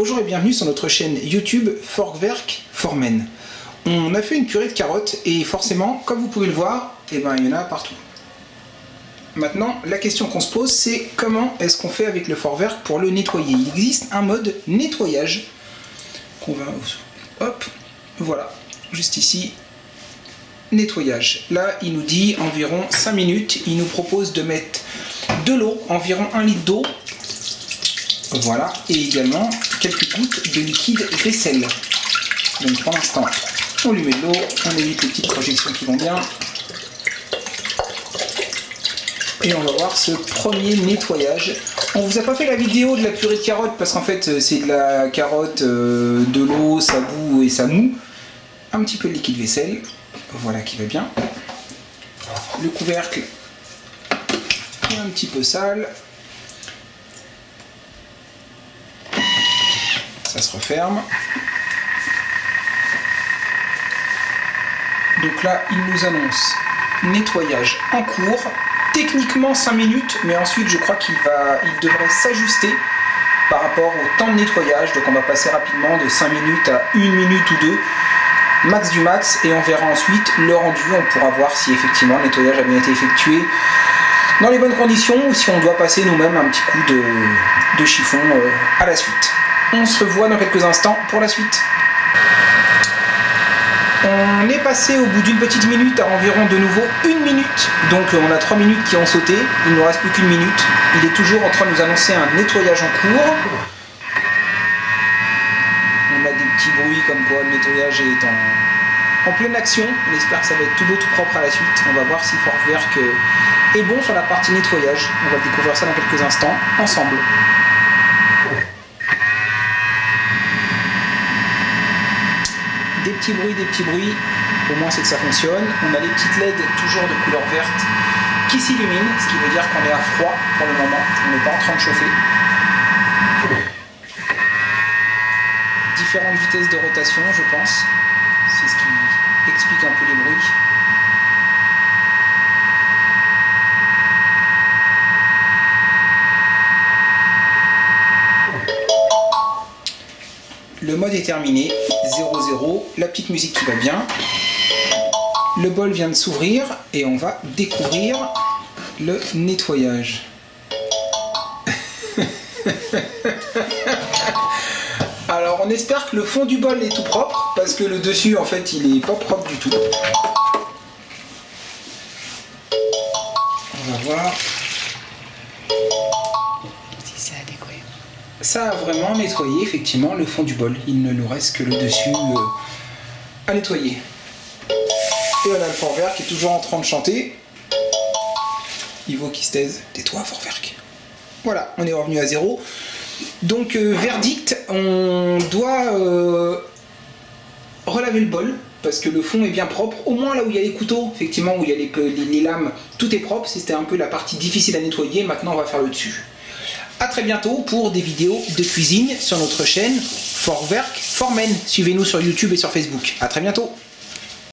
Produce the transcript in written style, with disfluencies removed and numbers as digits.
Bonjour et bienvenue sur notre chaîne YouTube Forkwerk Formen. On a fait une purée de carottes et forcément, comme vous pouvez le voir, il y en a partout. Maintenant, la question qu'on se pose, c'est comment est-ce qu'on fait avec le Forkwerk pour le nettoyer. Il existe un mode nettoyage qu'on va... Hop, voilà, juste ici. Nettoyage. Là, il nous dit environ 5 minutes. Il nous propose de mettre de l'eau, environ 1 litre d'eau. Voilà, et également quelques gouttes de liquide vaisselle. Donc pour l'instant, on lui met de l'eau, on évite les petites projections qui vont bien. Et on va voir ce premier nettoyage. On vous a pas fait la vidéo de la purée de carottes parce qu'en fait c'est de la carotte, de l'eau, ça bout et ça moue. Un petit peu de liquide vaisselle, voilà qui va bien. Le couvercle est un petit peu sale. Ça se referme. Donc là, il nous annonce nettoyage en cours. Techniquement 5 minutes, mais ensuite je crois qu'il devrait s'ajuster par rapport au temps de nettoyage. Donc on va passer rapidement de 5 minutes à 1 minute ou 2, max du max, et on verra ensuite le rendu. On pourra voir si effectivement le nettoyage a bien été effectué dans les bonnes conditions ou si on doit passer nous-mêmes un petit coup de chiffon à la suite. On se revoit dans quelques instants pour la suite. On est passé au bout d'une petite minute à environ de nouveau 1 minute. Donc on a 3 minutes qui ont sauté, il ne nous reste plus qu'1 minute. Il est toujours en train de nous annoncer un nettoyage en cours. On a des petits bruits comme quoi le nettoyage est en pleine action. On espère que ça va être tout beau, tout propre à la suite. On va voir si Forkwerk est bon sur la partie nettoyage. On va découvrir ça dans quelques instants ensemble. Des petits bruits, au moins c'est que ça fonctionne. On a les petites LED toujours de couleur verte qui s'illuminent, ce qui veut dire qu'on est à froid pour le moment, on n'est pas en train de chauffer. Différentes vitesses de rotation, je pense, c'est ce qui explique un peu les bruits. Le mode est terminé, 0-0, la petite musique qui va bien. Le bol vient de s'ouvrir et on va découvrir le nettoyage. Alors on espère que le fond du bol est tout propre parce que le dessus en fait il est pas propre du tout. On va voir. Ça a vraiment nettoyé effectivement le fond du bol. Il ne nous reste que le dessus à nettoyer. Et on a le Forkwerk qui est toujours en train de chanter. Il vaut qu'il se taise. Tais-toi, Forkwerk. Voilà, on est revenu à 0. Donc verdict, on doit relaver le bol parce que le fond est bien propre. Au moins là où il y a les couteaux, effectivement, où il y a les lames, tout est propre. C'était un peu la partie difficile à nettoyer. Maintenant, on va faire le dessus. A très bientôt pour des vidéos de cuisine sur notre chaîne Forkwerk Formen. Suivez-nous sur YouTube et sur Facebook. A très bientôt.